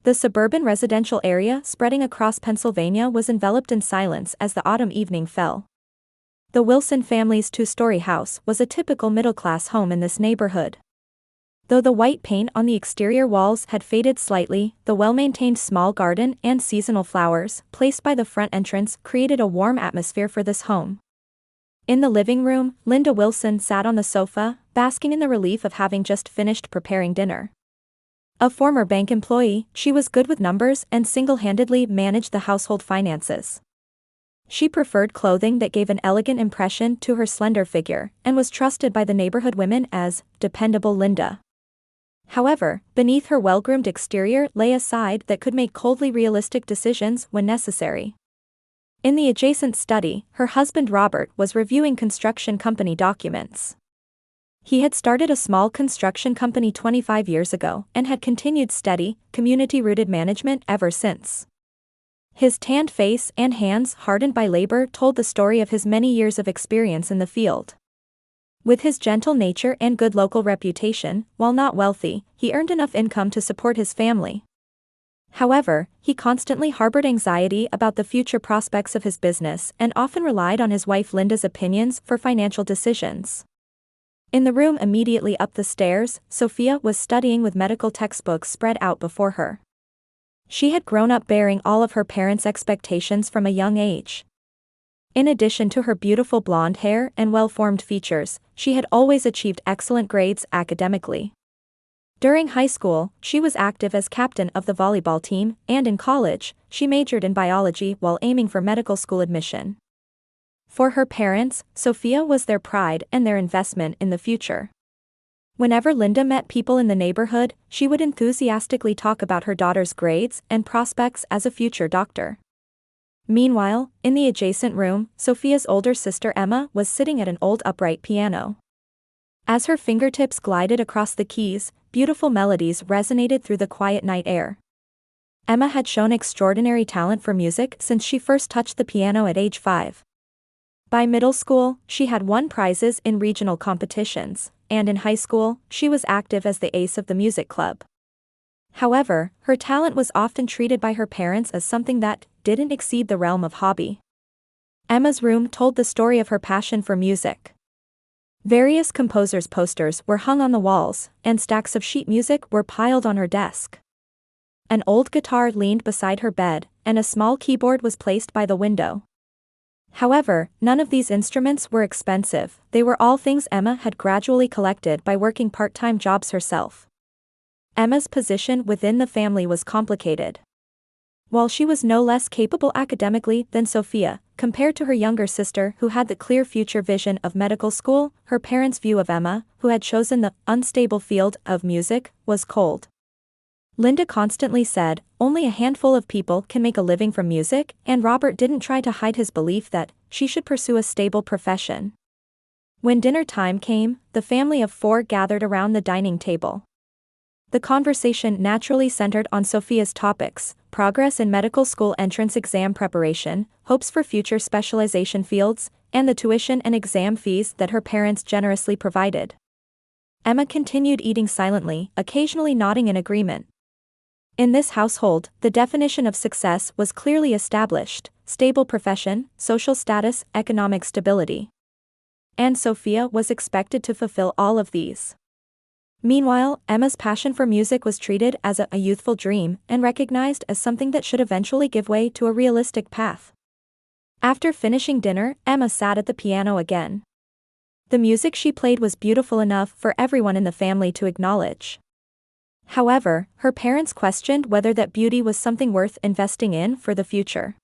The suburban residential area spreading across Pennsylvania was enveloped in silence as the autumn evening fell. The Wilson family's two-story house was a typical middle-class home in this neighborhood. Though the white paint on the exterior walls had faded slightly, the well-maintained small garden and seasonal flowers placed by the front entrance created a warm atmosphere for this home. In the living room, Linda Wilson sat on the sofa, basking in the relief of having just finished preparing dinner. A former bank employee, she was good with numbers and single-handedly managed the household finances. She preferred clothing that gave an elegant impression to her slender figure and was trusted by the neighborhood women as dependable Linda. However, beneath her well-groomed exterior lay a side that could make coldly realistic decisions when necessary. In the adjacent study, her husband Robert was reviewing construction company documents. He had started a small construction company 25 years ago and had continued steady, community-rooted management ever since. His tanned face and hands hardened by labor told the story of his many years of experience in the field. With his gentle nature and good local reputation, while not wealthy, he earned enough income to support his family. However, he constantly harbored anxiety about the future prospects of his business and often relied on his wife Linda's opinions for financial decisions. In the room immediately up the stairs, Sophia was studying with medical textbooks spread out before her. She had grown up bearing all of her parents' expectations from a young age. In addition to her beautiful blonde hair and well-formed features, she had always achieved excellent grades academically. During high school, she was active as captain of the volleyball team, and in college, she majored in biology while aiming for medical school admission. For her parents, Sophia was their pride and their investment in the future. Whenever Linda met people in the neighborhood, she would enthusiastically talk about her daughter's grades and prospects as a future doctor. Meanwhile, in the adjacent room, Sophia's older sister Emma was sitting at an old upright piano. As her fingertips glided across the keys, beautiful melodies resonated through the quiet night air. Emma had shown extraordinary talent for music since she first touched the piano at age 5. By middle school, she had won prizes in regional competitions, and in high school, she was active as the ace of the music club. However, her talent was often treated by her parents as something that didn't exceed the realm of hobby. Emma's room told the story of her passion for music. Various composers' posters were hung on the walls, and stacks of sheet music were piled on her desk. An old guitar leaned beside her bed, and a small keyboard was placed by the window. However, none of these instruments were expensive, they were all things Emma had gradually collected by working part-time jobs herself. Emma's position within the family was complicated. While she was no less capable academically than Sophia, compared to her younger sister who had the clear future vision of medical school, her parents' view of Emma, who had chosen the unstable field of music, was cold. Linda constantly said, only a handful of people can make a living from music, and Robert didn't try to hide his belief that she should pursue a stable profession. When dinner time came, the family of 4 gathered around the dining table. The conversation naturally centered on Sophia's topics: progress in medical school entrance exam preparation, hopes for future specialization fields, and the tuition and exam fees that her parents generously provided. Emma continued eating silently, occasionally nodding in agreement. In this household, the definition of success was clearly established: stable profession, social status, economic stability. And Sophia was expected to fulfill all of these. Meanwhile, Emma's passion for music was treated as a youthful dream and recognized as something that should eventually give way to a realistic path. After finishing dinner, Emma sat at the piano again. The music she played was beautiful enough for everyone in the family to acknowledge. However, her parents questioned whether that beauty was something worth investing in for the future.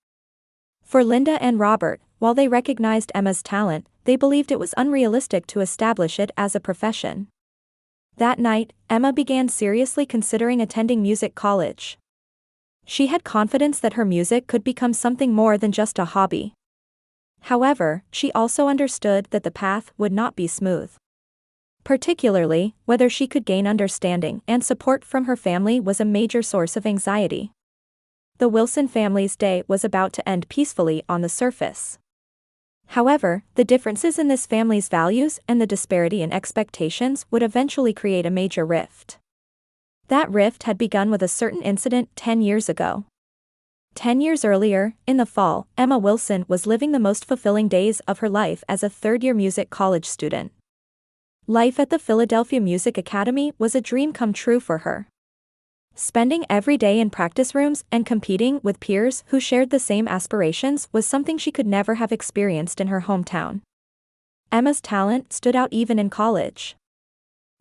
For Linda and Robert, while they recognized Emma's talent, they believed it was unrealistic to establish it as a profession. That night, Emma began seriously considering attending music college. She had confidence that her music could become something more than just a hobby. However, she also understood that the path would not be smooth. Particularly, whether she could gain understanding and support from her family was a major source of anxiety. The Wilson family's day was about to end peacefully on the surface. However, the differences in this family's values and the disparity in expectations would eventually create a major rift. That rift had begun with a certain incident 10 years ago. 10 years earlier, in the fall, Emma Wilson was living the most fulfilling days of her life as a third-year music college student. Life at the Philadelphia Music Academy was a dream come true for her. Spending every day in practice rooms and competing with peers who shared the same aspirations was something she could never have experienced in her hometown. Emma's talent stood out even in college.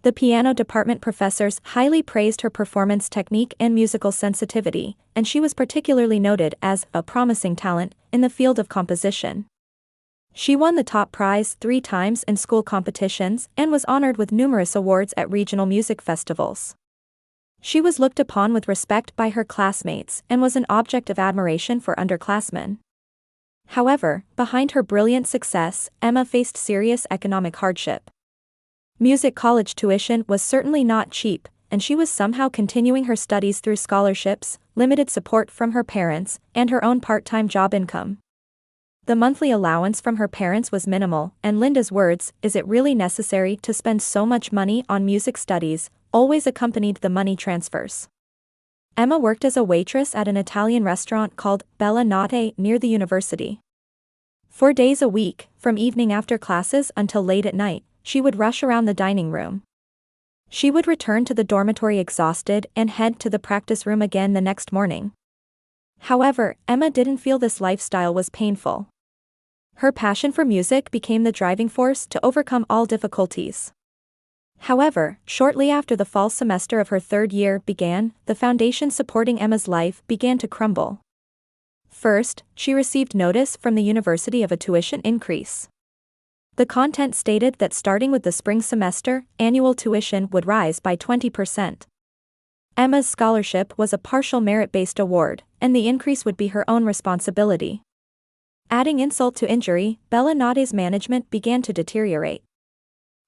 The piano department professors highly praised her performance technique and musical sensitivity, and she was particularly noted as a promising talent in the field of composition. She won the top prize 3 times in school competitions and was honored with numerous awards at regional music festivals. She was looked upon with respect by her classmates and was an object of admiration for underclassmen. However, behind her brilliant success, Emma faced serious economic hardship. Music college tuition was certainly not cheap, and she was somehow continuing her studies through scholarships, limited support from her parents, and her own part-time job income. The monthly allowance from her parents was minimal, and Linda's words, "Is it really necessary to spend so much money on music studies?" always accompanied the money transfers. Emma worked as a waitress at an Italian restaurant called Bella Notte near the university. 4 days a week, from evening after classes until late at night, she would rush around the dining room. She would return to the dormitory exhausted and head to the practice room again the next morning. However, Emma didn't feel this lifestyle was painful. Her passion for music became the driving force to overcome all difficulties. However, shortly after the fall semester of her 3rd year began, the foundation supporting Emma's life began to crumble. First, she received notice from the university of a tuition increase. The content stated that starting with the spring semester, annual tuition would rise by 20%. Emma's scholarship was a partial merit-based award, and the increase would be her own responsibility. Adding insult to injury, Bella Notte's management began to deteriorate.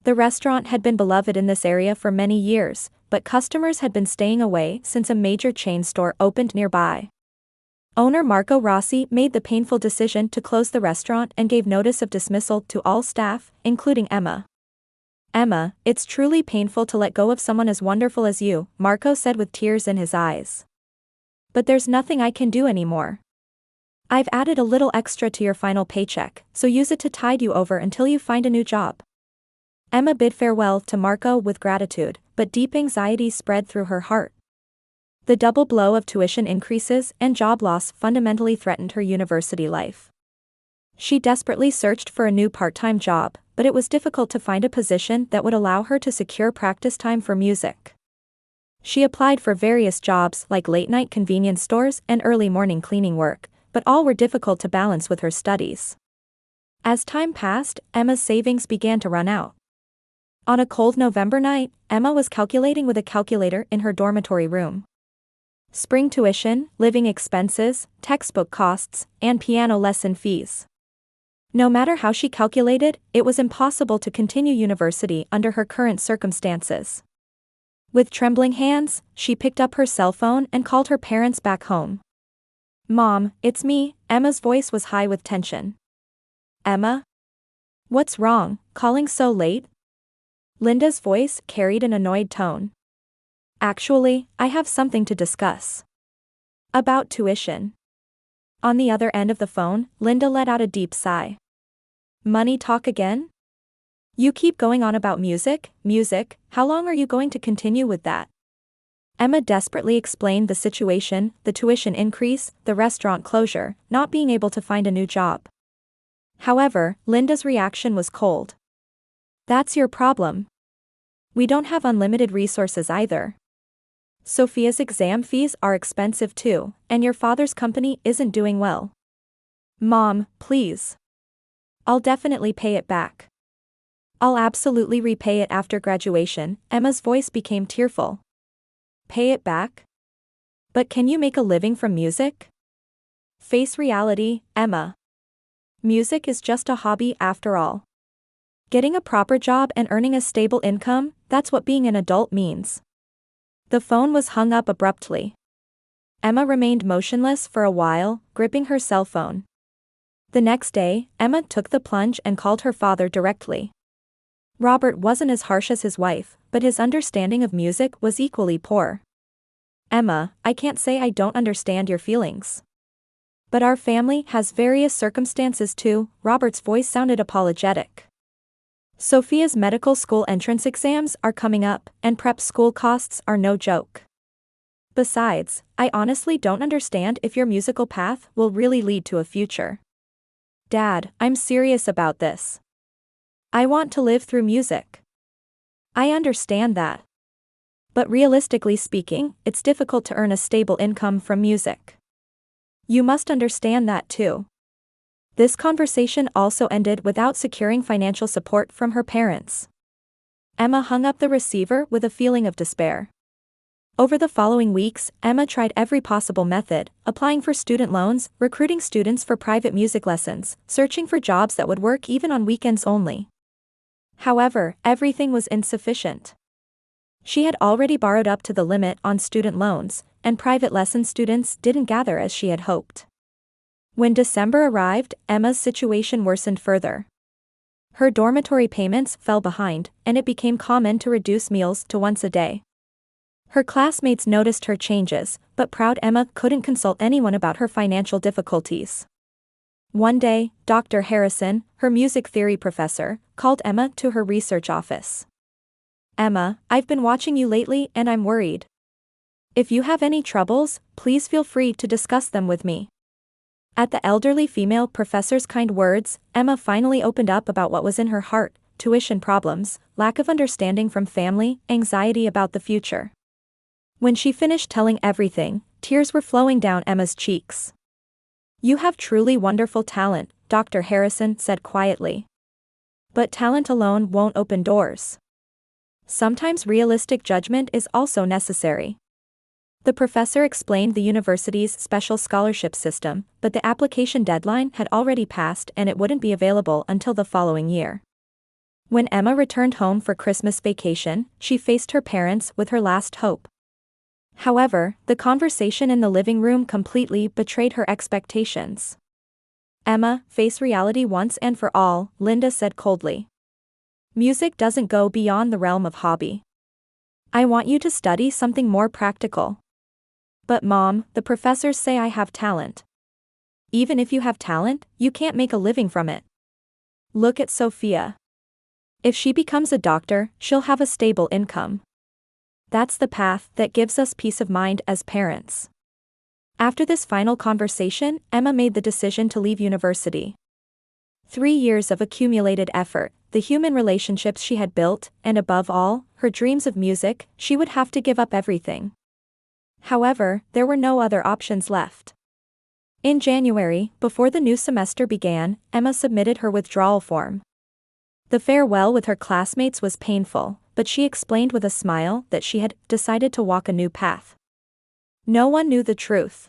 The restaurant had been beloved in this area for many years, but customers had been staying away since a major chain store opened nearby. Owner Marco Rossi made the painful decision to close the restaurant and gave notice of dismissal to all staff, including Emma. "Emma, it's truly painful to let go of someone as wonderful as you," Marco said with tears in his eyes. "But there's nothing I can do anymore. I've added a little extra to your final paycheck, so use it to tide you over until you find a new job." Emma bid farewell to Marco with gratitude, but deep anxiety spread through her heart. The double blow of tuition increases and job loss fundamentally threatened her university life. She desperately searched for a new part-time job, but it was difficult to find a position that would allow her to secure practice time for music. She applied for various jobs like late-night convenience stores and early morning cleaning work, but all were difficult to balance with her studies. As time passed, Emma's savings began to run out. On a cold November night, Emma was calculating with a calculator in her dormitory room. Spring tuition, living expenses, textbook costs, and piano lesson fees. No matter how she calculated, it was impossible to continue university under her current circumstances. With trembling hands, she picked up her cell phone and called her parents back home. "Mom, it's me," Emma's voice was high with tension. "Emma? What's wrong, calling so late?" Linda's voice carried an annoyed tone. "Actually, I have something to discuss. About tuition." On the other end of the phone, Linda let out a deep sigh. "Money talk again? You keep going on about music, how long are you going to continue with that?" Emma desperately explained the situation, the tuition increase, the restaurant closure, not being able to find a new job. However, Linda's reaction was cold. "That's your problem. We don't have unlimited resources either. Sophia's exam fees are expensive too, and your father's company isn't doing well. Mom, please. I'll definitely pay it back. I'll absolutely repay it after graduation." Emma's voice became tearful. "Pay it back? But can you make a living from music? Face reality, Emma. Music is just a hobby after all. Getting a proper job and earning a stable income, that's what being an adult means." The phone was hung up abruptly. Emma remained motionless for a while, gripping her cell phone. The next day, Emma took the plunge and called her father directly. Robert wasn't as harsh as his wife, but his understanding of music was equally poor. Emma, I can't say I don't understand your feelings. But our family has various circumstances too. Robert's voice sounded apologetic. Sophia's medical school entrance exams are coming up, and prep school costs are no joke. Besides, I honestly don't understand if your musical path will really lead to a future. Dad, I'm serious about this. I want to live through music. I understand that. But realistically speaking, it's difficult to earn a stable income from music. You must understand that too. This conversation also ended without securing financial support from her parents. Emma hung up the receiver with a feeling of despair. Over the following weeks, Emma tried every possible method, applying for student loans, recruiting students for private music lessons, searching for jobs that would work even on weekends only. However, everything was insufficient. She had already borrowed up to the limit on student loans, and private lesson students didn't gather as she had hoped. When December arrived, Emma's situation worsened further. Her dormitory payments fell behind, and it became common to reduce meals to once a day. Her classmates noticed her changes, but proud Emma couldn't consult anyone about her financial difficulties. One day, Dr. Harrison, her music theory professor, called Emma to her research office. Emma, I've been watching you lately and I'm worried. If you have any troubles, please feel free to discuss them with me. At the elderly female professor's kind words, Emma finally opened up about what was in her heart: tuition problems, lack of understanding from family, anxiety about the future. When she finished telling everything, tears were flowing down Emma's cheeks. You have truly wonderful talent, Dr. Harrison said quietly. But talent alone won't open doors. Sometimes realistic judgment is also necessary. The professor explained the university's special scholarship system, but the application deadline had already passed and it wouldn't be available until the following year. When Emma returned home for Christmas vacation, she faced her parents with her last hope. However, the conversation in the living room completely betrayed her expectations. Emma, face reality once and for all, Linda said coldly. Music doesn't go beyond the realm of hobby. I want you to study something more practical. But Mom, the professors say I have talent. Even if you have talent, you can't make a living from it. Look at Sophia. If she becomes a doctor, she'll have a stable income. That's the path that gives us peace of mind as parents. After this final conversation, Emma made the decision to leave university. 3 years of accumulated effort, the human relationships she had built, and above all, her dreams of music, she would have to give up everything. However, there were no other options left. In January, before the new semester began, Emma submitted her withdrawal form. The farewell with her classmates was painful, but she explained with a smile that she had decided to walk a new path. No one knew the truth.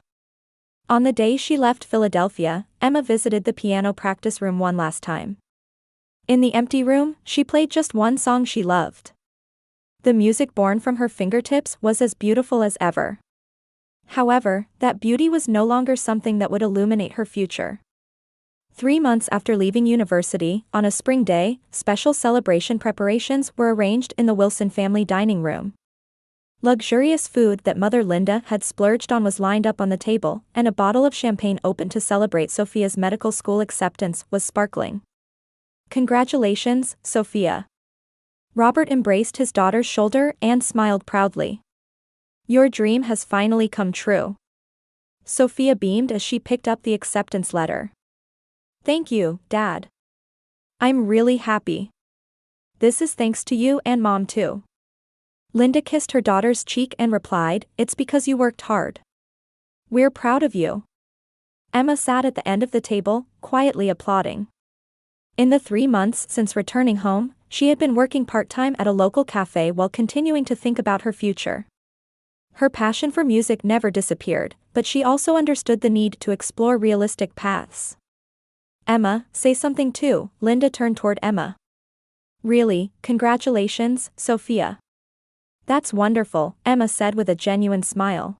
On the day she left Philadelphia, Emma visited the piano practice room one last time. In the empty room, she played just one song she loved. The music born from her fingertips was as beautiful as ever. However, that beauty was no longer something that would illuminate her future. 3 months after leaving university, on a spring day, special celebration preparations were arranged in the Wilson family dining room. Luxurious food that Mother Linda had splurged on was lined up on the table, and a bottle of champagne opened to celebrate Sophia's medical school acceptance was sparkling. Congratulations, Sophia. Robert embraced his daughter's shoulder and smiled proudly. Your dream has finally come true. Sophia beamed as she picked up the acceptance letter. Thank you, Dad. I'm really happy. This is thanks to you and Mom too. Linda kissed her daughter's cheek and replied, It's because you worked hard. We're proud of you. Emma sat at the end of the table, quietly applauding. In the 3 months since returning home, she had been working part-time at a local cafe while continuing to think about her future. Her passion for music never disappeared, but she also understood the need to explore realistic paths. Emma, say something too. Linda turned toward Emma. Really, congratulations, Sophia. That's wonderful, Emma said with a genuine smile.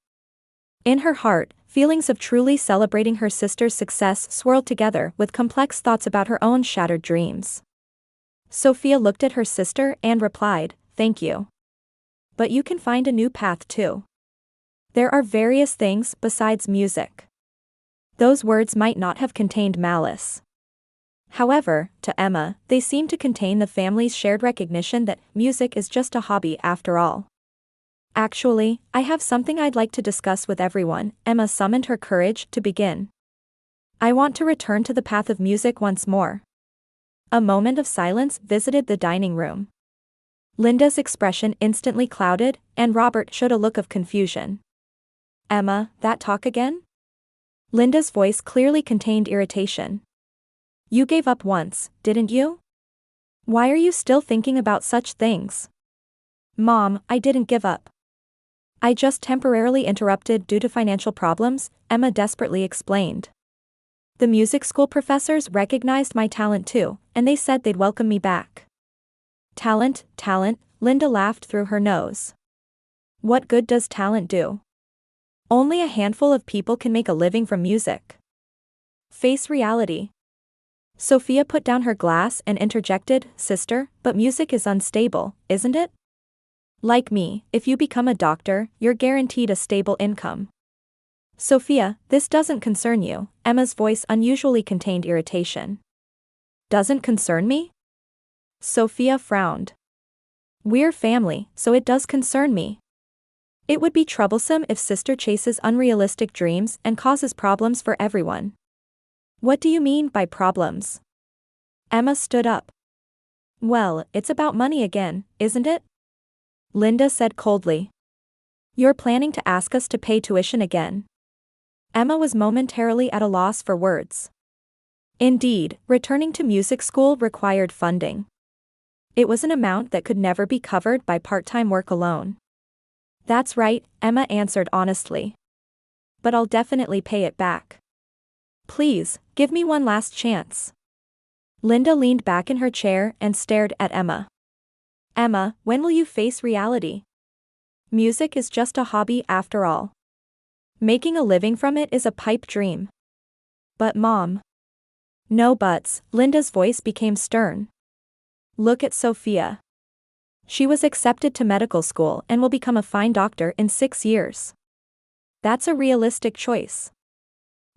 In her heart, feelings of truly celebrating her sister's success swirled together with complex thoughts about her own shattered dreams. Sophia looked at her sister and replied, Thank you. But you can find a new path too. There are various things besides music. Those words might not have contained malice. However, to Emma, they seemed to contain the family's shared recognition that music is just a hobby after all. Actually, I have something I'd like to discuss with everyone. Emma summoned her courage to begin. I want to return to the path of music once more. A moment of silence visited the dining room. Linda's expression instantly clouded, and Robert showed a look of confusion. Emma, that talk again? Linda's voice clearly contained irritation. You gave up once, didn't you? Why are you still thinking about such things? Mom, I didn't give up. I just temporarily interrupted due to financial problems, Emma desperately explained. The music school professors recognized my talent too, and they said they'd welcome me back. Talent, Linda laughed through her nose. What good does talent do? Only a handful of people can make a living from music. Face reality. Sophia put down her glass and interjected, Sister, but music is unstable, isn't it? Like me, if you become a doctor, you're guaranteed a stable income. Sophia, this doesn't concern you, Emma's voice unusually contained irritation. Doesn't concern me? Sophia frowned. We're family, so it does concern me. It would be troublesome if sister chases unrealistic dreams and causes problems for everyone. What do you mean by problems? Emma stood up. Well, it's about money again, isn't it? Linda said coldly. You're planning to ask us to pay tuition again. Emma was momentarily at a loss for words. Indeed, returning to music school required funding. It was an amount that could never be covered by part-time work alone. That's right, Emma answered honestly. But I'll definitely pay it back. Please, give me one last chance. Linda leaned back in her chair and stared at Emma. Emma, when will you face reality? Music is just a hobby after all. Making a living from it is a pipe dream. But Mom. No buts, Linda's voice became stern. Look at Sophia. She was accepted to medical school and will become a fine doctor in 6 years. That's a realistic choice.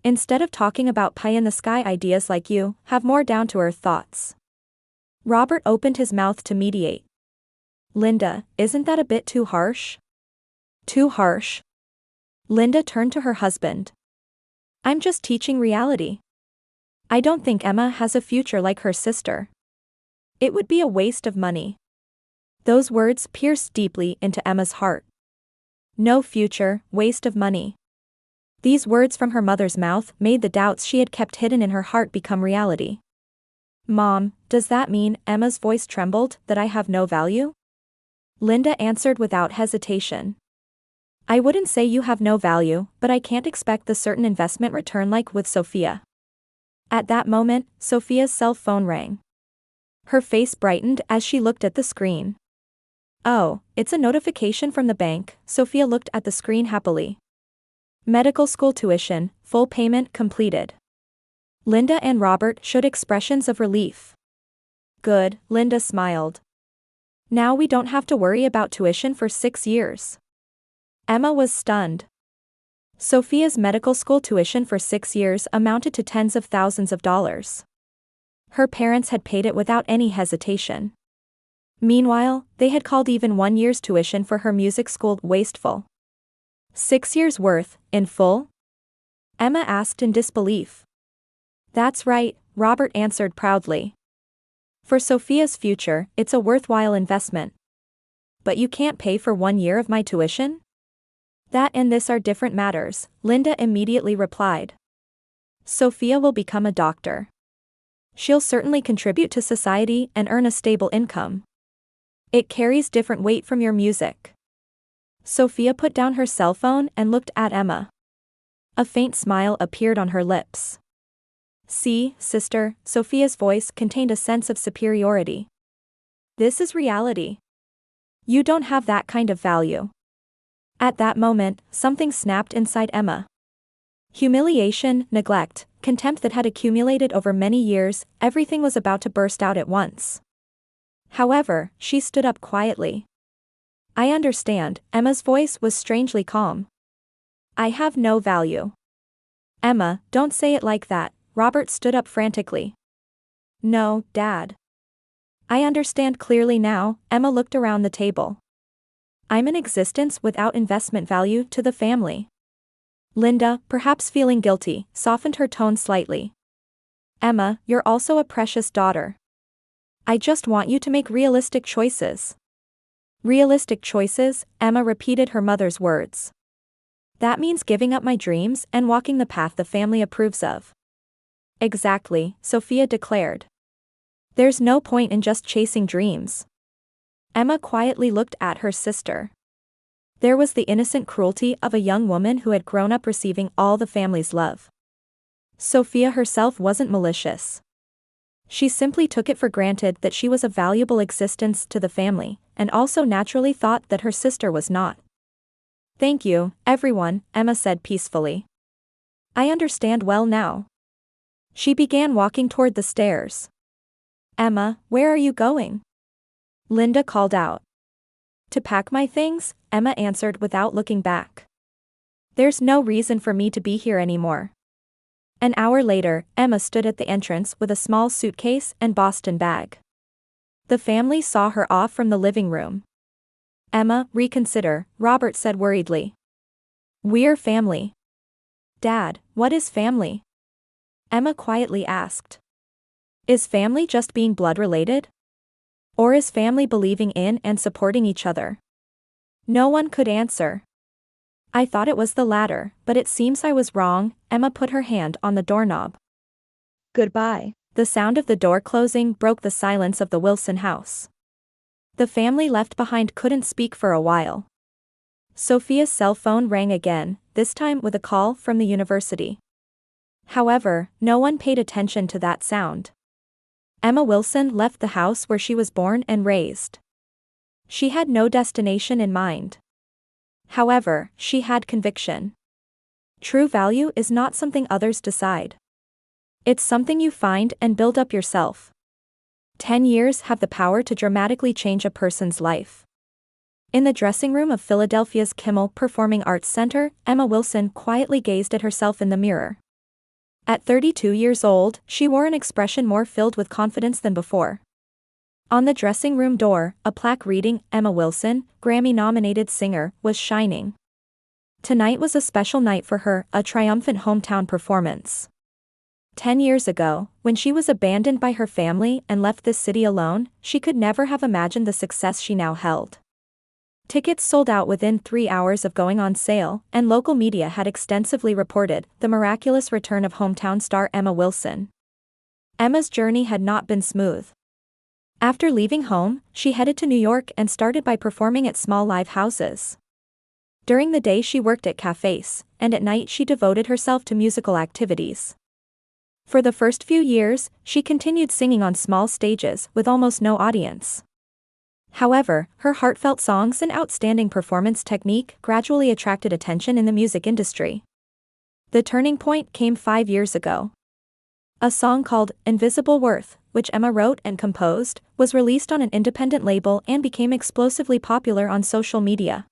Instead of talking about pie-in-the-sky ideas like you, have more down-to-earth thoughts. Robert opened his mouth to mediate. Linda, isn't that a bit too harsh? Too harsh? Linda turned to her husband. I'm just teaching reality. I don't think Emma has a future like her sister. It would be a waste of money. Those words pierced deeply into Emma's heart. No future, waste of money. These words from her mother's mouth made the doubts she had kept hidden in her heart become reality. Mom, does that mean, Emma's voice trembled, that I have no value? Linda answered without hesitation. I wouldn't say you have no value, but I can't expect the certain investment return like with Sophia. At that moment, Sophia's cell phone rang. Her face brightened as she looked at the screen. Oh, it's a notification from the bank, Sophia looked at the screen happily. Medical school tuition, full payment completed. Linda and Robert showed expressions of relief. Good, Linda smiled. Now we don't have to worry about tuition for 6 years. Emma was stunned. Sophia's medical school tuition for 6 years amounted to tens of thousands of dollars. Her parents had paid it without any hesitation. Meanwhile, they had called even 1 year's tuition for her music school wasteful. 6 years' worth, in full? Emma asked in disbelief. That's right, Robert answered proudly. For Sophia's future, it's a worthwhile investment. But you can't pay for 1 year of my tuition? That and this are different matters, Linda immediately replied. Sophia will become a doctor. She'll certainly contribute to society and earn a stable income. It carries different weight from your music. Sophia put down her cell phone and looked at Emma. A faint smile appeared on her lips. See, sister, Sophia's voice contained a sense of superiority. This is reality. You don't have that kind of value. At that moment, something snapped inside Emma. Humiliation, neglect, contempt that had accumulated over many years, everything was about to burst out at once. However, she stood up quietly. I understand, Emma's voice was strangely calm. I have no value. Emma, don't say it like that. Robert stood up frantically. No, Dad. I understand clearly now. Emma looked around the table. I'm an existence without investment value to the family. Linda, perhaps feeling guilty, softened her tone slightly. Emma, you're also a precious daughter. I just want you to make realistic choices. Realistic choices, Emma repeated her mother's words. That means giving up my dreams and walking the path the family approves of. Exactly, Sophia declared. There's no point in just chasing dreams. Emma quietly looked at her sister. There was the innocent cruelty of a young woman who had grown up receiving all the family's love. Sophia herself wasn't malicious. She simply took it for granted that she was a valuable existence to the family, and also naturally thought that her sister was not. Thank you, everyone, Emma said peacefully. I understand well now. She began walking toward the stairs. Emma, where are you going? Linda called out. To pack my things, Emma answered without looking back. There's no reason for me to be here anymore. An hour later, Emma stood at the entrance with a small suitcase and Boston bag. The family saw her off from the living room. Emma, reconsider, Robert said worriedly. We're family. Dad, what is family? Emma quietly asked. Is family just being blood-related? Or is family believing in and supporting each other? No one could answer. I thought it was the latter, but it seems I was wrong. Emma put her hand on the doorknob. Goodbye. The sound of the door closing broke the silence of the Wilson house. The family left behind couldn't speak for a while. Sophia's cell phone rang again, this time with a call from the university. However, no one paid attention to that sound. Emma Wilson left the house where she was born and raised. She had no destination in mind. However, she had conviction. True value is not something others decide. It's something you find and build up yourself. 10 years have the power to dramatically change a person's life. In the dressing room of Philadelphia's Kimmel Performing Arts Center, Emma Wilson quietly gazed at herself in the mirror. At 32 years old, she wore an expression more filled with confidence than before. On the dressing room door, a plaque reading, Emma Wilson, Grammy-nominated singer, was shining. Tonight was a special night for her, a triumphant hometown performance. 10 years ago, when she was abandoned by her family and left this city alone, she could never have imagined the success she now held. Tickets sold out within 3 hours of going on sale, and local media had extensively reported the miraculous return of hometown star Emma Wilson. Emma's journey had not been smooth. After leaving home, she headed to New York and started by performing at small live houses. During the day she worked at cafes, and at night she devoted herself to musical activities. For the first few years, she continued singing on small stages with almost no audience. However, her heartfelt songs and outstanding performance technique gradually attracted attention in the music industry. The turning point came 5 years ago. A song called Invisible Worth, which Emma wrote and composed, was released on an independent label and became explosively popular on social media.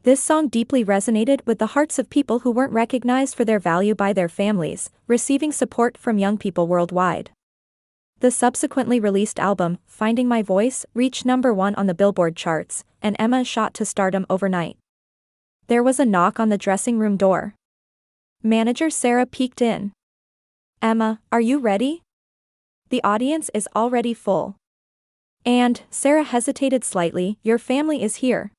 This song deeply resonated with the hearts of people who weren't recognized for their value by their families, receiving support from young people worldwide. The subsequently released album, Finding My Voice, reached #1 on the Billboard charts, and Emma shot to stardom overnight. There was a knock on the dressing room door. Manager Sarah peeked in. Emma, are you ready? The audience is already full. And, Sarah hesitated slightly, your family is here.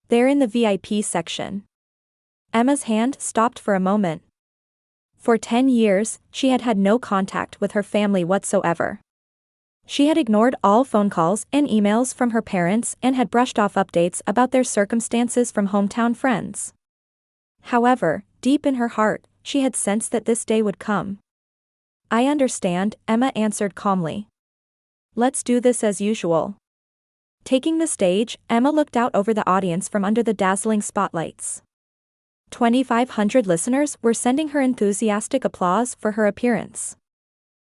They're in the VIP section. Emma's hand stopped for a moment. For 10 years, she had had no contact with her family whatsoever. She had ignored all phone calls and emails from her parents and had brushed off updates about their circumstances from hometown friends. However, deep in her heart, she had sensed that this day would come. I understand, Emma answered calmly. Let's do this as usual. Taking the stage, Emma looked out over the audience from under the dazzling spotlights. 2,500 listeners were sending her enthusiastic applause for her appearance.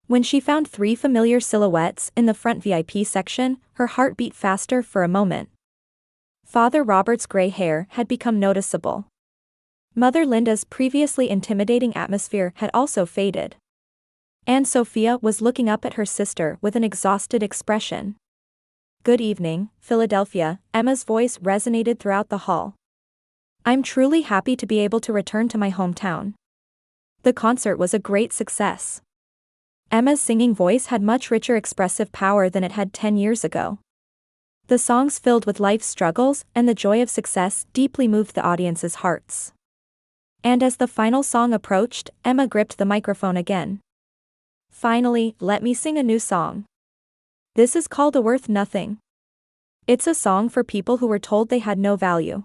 When she found 3 familiar silhouettes in the front VIP section, her heart beat faster for a moment. Father Robert's gray hair had become noticeable. Mother Linda's previously intimidating atmosphere had also faded. And Sophia was looking up at her sister with an exhausted expression. "Good evening, Philadelphia," Emma's voice resonated throughout the hall. "I'm truly happy to be able to return to my hometown. The concert was a great success." Emma's singing voice had much richer expressive power than it had 10 years ago. The songs filled with life's struggles and the joy of success deeply moved the audience's hearts. And as the final song approached, Emma gripped the microphone again. "Finally, let me sing a new song. This is called A Worth Nothing. It's a song for people who were told they had no value."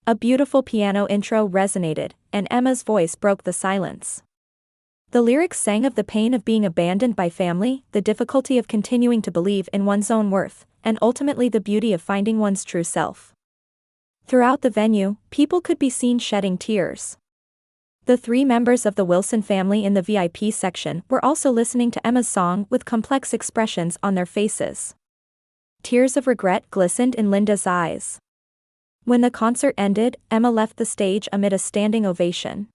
A beautiful piano intro resonated, and Emma's voice broke the silence. The lyrics sang of the pain of being abandoned by family, the difficulty of continuing to believe in one's own worth, and ultimately the beauty of finding one's true self. Throughout the venue, people could be seen shedding tears. The 3 members of the Wilson family in the VIP section were also listening to Emma's song with complex expressions on their faces. Tears of regret glistened in Linda's eyes. When the concert ended, Emma left the stage amid a standing ovation.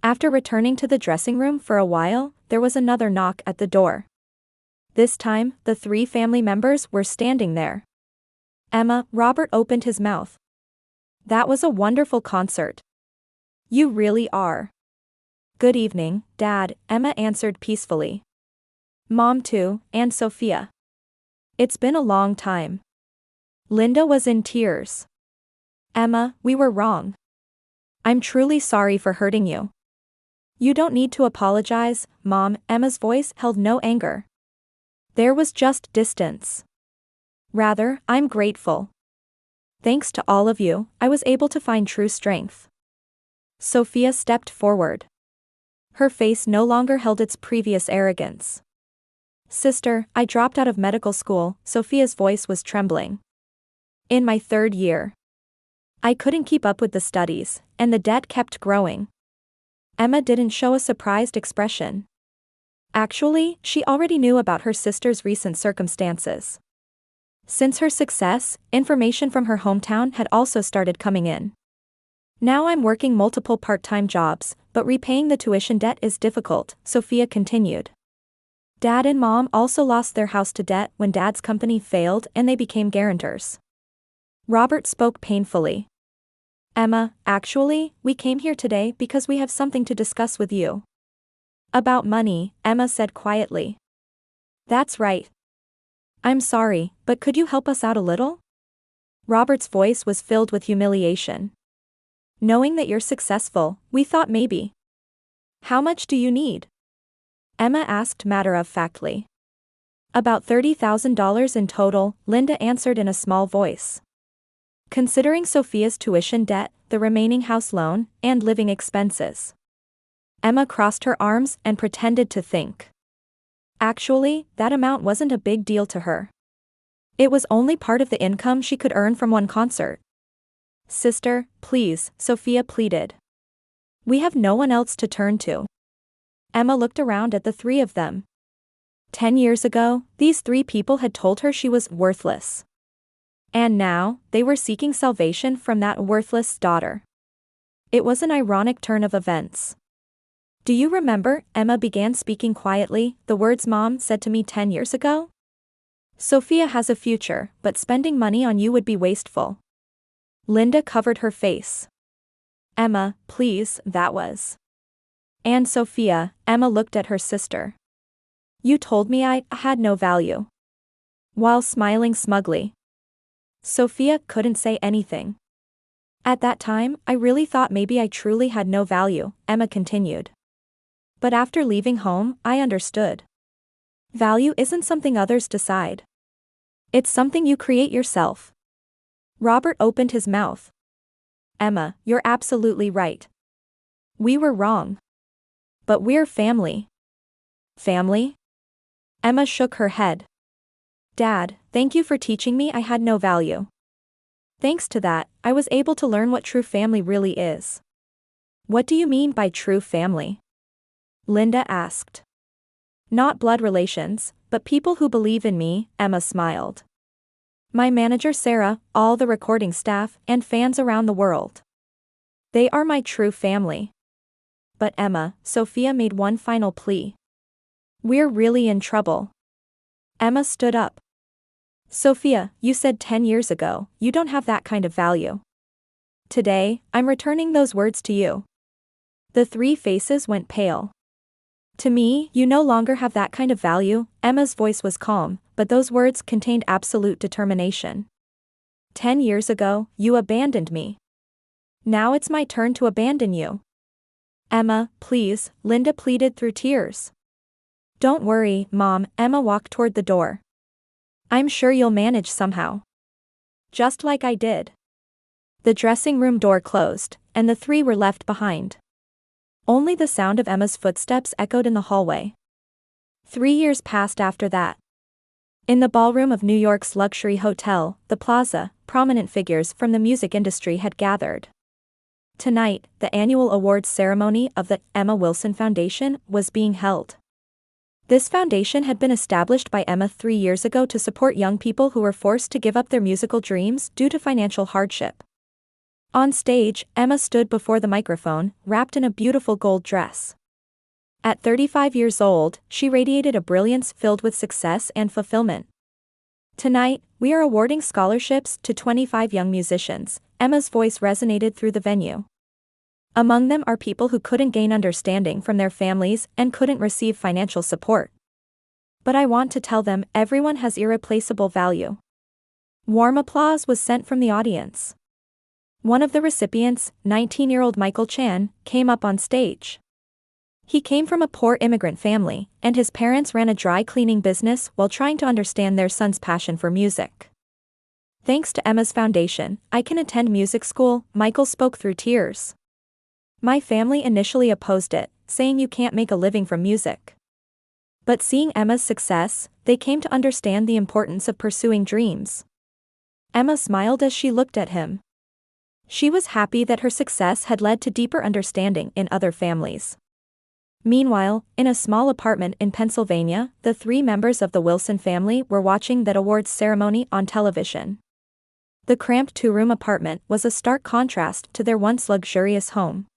After returning to the dressing room for a while, there was another knock at the door. This time, the 3 family members were standing there. "Emma," Robert opened his mouth. "That was a wonderful concert. You really are." "Good evening, Dad," Emma answered peacefully. "Mom too, and Sophia. It's been a long time." Linda was in tears. "Emma, we were wrong. I'm truly sorry for hurting you." "You don't need to apologize, Mom," Emma's voice held no anger. There was just distance. "Rather, I'm grateful. Thanks to all of you, I was able to find true strength." Sophia stepped forward. Her face no longer held its previous arrogance. "Sister, I dropped out of medical school," Sophia's voice was trembling. "In my 3rd year. I couldn't keep up with the studies, and the debt kept growing." Emma didn't show a surprised expression. Actually, she already knew about her sister's recent circumstances. Since her success, information from her hometown had also started coming in. "Now I'm working multiple part-time jobs, but repaying the tuition debt is difficult," Sophia continued. "Dad and Mom also lost their house to debt when Dad's company failed and they became guarantors." Robert spoke painfully. "Emma, actually, we came here today because we have something to discuss with you." "About money," Emma said quietly. "That's right. I'm sorry, but could you help us out a little?" Robert's voice was filled with humiliation. "Knowing that you're successful, we thought maybe." "How much do you need?" Emma asked matter-of-factly. "About $30,000 in total," Linda answered in a small voice. Considering Sophia's tuition debt, the remaining house loan, and living expenses. Emma crossed her arms and pretended to think. Actually, that amount wasn't a big deal to her. It was only part of the income she could earn from one concert. "Sister, please," Sophia pleaded. "We have no one else to turn to." Emma looked around at the 3 of them. 10 years ago, these 3 people had told her she was worthless. And now, they were seeking salvation from that worthless daughter. It was an ironic turn of events. "Do you remember," Emma began speaking quietly, "the words Mom said to me 10 years ago? Sophia has a future, but spending money on you would be wasteful." Linda covered her face. "Emma, please, that was." "And Sophia," Emma looked at her sister. "You told me I had no value." While smiling smugly. Sophia couldn't say anything. "At that time, I really thought maybe I truly had no value," Emma continued. "But after leaving home, I understood. Value isn't something others decide. It's something you create yourself." Robert opened his mouth. "Emma, you're absolutely right. We were wrong. But we're family." "Family?" Emma shook her head. "Dad, thank you for teaching me I had no value. Thanks to that, I was able to learn what true family really is." "What do you mean by true family?" Linda asked. "Not blood relations, but people who believe in me," Emma smiled. "My manager Sarah, all the recording staff, and fans around the world." They are my true family. But Emma, Sophia made one final plea. We're really in trouble. Emma stood up. Sophia, you said 10 years ago, you don't have that kind of value. Today, I'm returning those words to you. The three faces went pale. To me, you no longer have that kind of value. Emma's voice was calm, but those words contained absolute determination. 10 years ago, you abandoned me. Now it's my turn to abandon you. Emma, please, Linda pleaded through tears. Don't worry, Mom, Emma walked toward the door. I'm sure you'll manage somehow. Just like I did. The dressing room door closed, and the three were left behind. Only the sound of Emma's footsteps echoed in the hallway. 3 years passed after that. In the ballroom of New York's luxury hotel, the Plaza, prominent figures from the music industry had gathered. Tonight, the annual awards ceremony of the Emma Wilson Foundation was being held. This foundation had been established by Emma 3 years ago to support young people who were forced to give up their musical dreams due to financial hardship. On stage, Emma stood before the microphone, wrapped in a beautiful gold dress. At 35 years old, she radiated a brilliance filled with success and fulfillment. Tonight, we are awarding scholarships to 25 young musicians. Emma's voice resonated through the venue. Among them are people who couldn't gain understanding from their families and couldn't receive financial support. But I want to tell them everyone has irreplaceable value. Warm applause was sent from the audience. One of the recipients, 19-year-old Michael Chan, came up on stage. He came from a poor immigrant family, and his parents ran a dry cleaning business while trying to understand their son's passion for music. Thanks to Emma's foundation, I can attend music school, Michael spoke through tears. My family initially opposed it, saying you can't make a living from music. But seeing Emma's success, they came to understand the importance of pursuing dreams. Emma smiled as she looked at him. She was happy that her success had led to deeper understanding in other families. Meanwhile, in a small apartment in Pennsylvania, the three members of the Wilson family were watching that awards ceremony on television. The cramped two-room apartment was a stark contrast to their once luxurious home.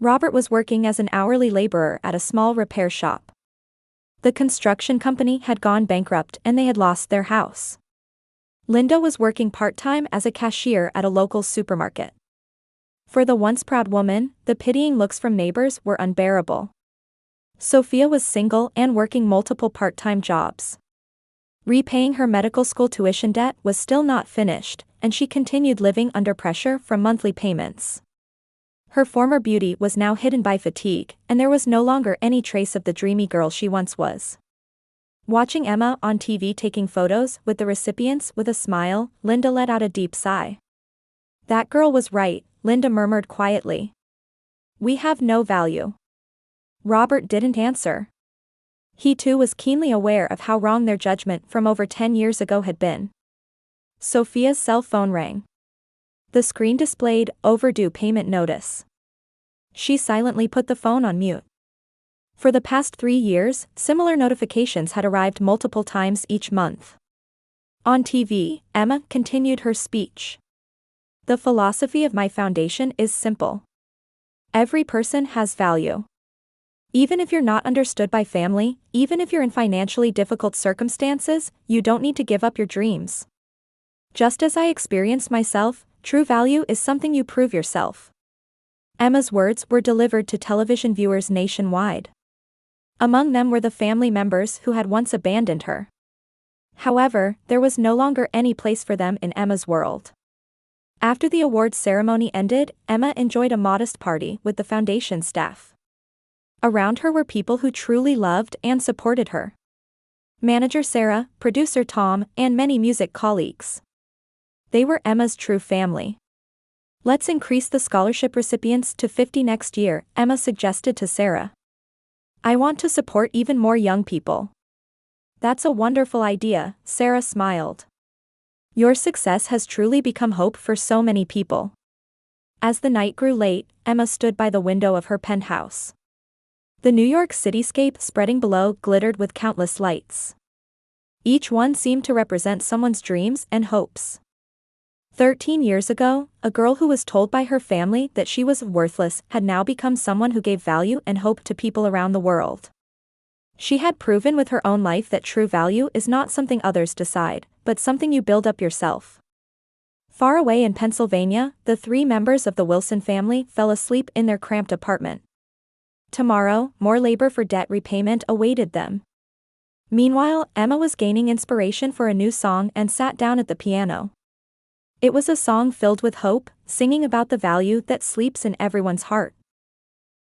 Robert was working as an hourly laborer at a small repair shop. The construction company had gone bankrupt and they had lost their house. Linda was working part-time as a cashier at a local supermarket. For the once proud woman, the pitying looks from neighbors were unbearable. Sophia was single and working multiple part-time jobs. Repaying her medical school tuition debt was still not finished, and she continued living under pressure from monthly payments. Her former beauty was now hidden by fatigue, and there was no longer any trace of the dreamy girl she once was. Watching Emma on TV taking photos with the recipients with a smile, Linda let out a deep sigh. That girl was right, Linda murmured quietly. We have no value. Robert didn't answer. He too was keenly aware of how wrong their judgment from over 10 years ago had been. Sophia's cell phone rang. The screen displayed overdue payment notice. She silently put the phone on mute. For the past 3 years, similar notifications had arrived multiple times each month. On TV, Emma continued her speech. The philosophy of my foundation is simple. Every person has value. Even if you're not understood by family, even if you're in financially difficult circumstances, you don't need to give up your dreams. Just as I experienced myself, true value is something you prove yourself. Emma's words were delivered to television viewers nationwide. Among them were the family members who had once abandoned her. However, there was no longer any place for them in Emma's world. After the awards ceremony ended, Emma enjoyed a modest party with the foundation staff. Around her were people who truly loved and supported her. Manager Sarah, producer Tom, and many music colleagues. They were Emma's true family. Let's increase the scholarship recipients to 50 next year, Emma suggested to Sarah. I want to support even more young people. That's a wonderful idea, Sarah smiled. Your success has truly become hope for so many people. As the night grew late, Emma stood by the window of her penthouse. The New York cityscape spreading below glittered with countless lights. Each one seemed to represent someone's dreams and hopes. 13 years ago, a girl who was told by her family that she was worthless had now become someone who gave value and hope to people around the world. She had proven with her own life that true value is not something others decide, but something you build up yourself. Far away in Pennsylvania, the 3 members of the Wilson family fell asleep in their cramped apartment. Tomorrow, more labor for debt repayment awaited them. Meanwhile, Emma was gaining inspiration for a new song and sat down at the piano. It was a song filled with hope, singing about the value that sleeps in everyone's heart.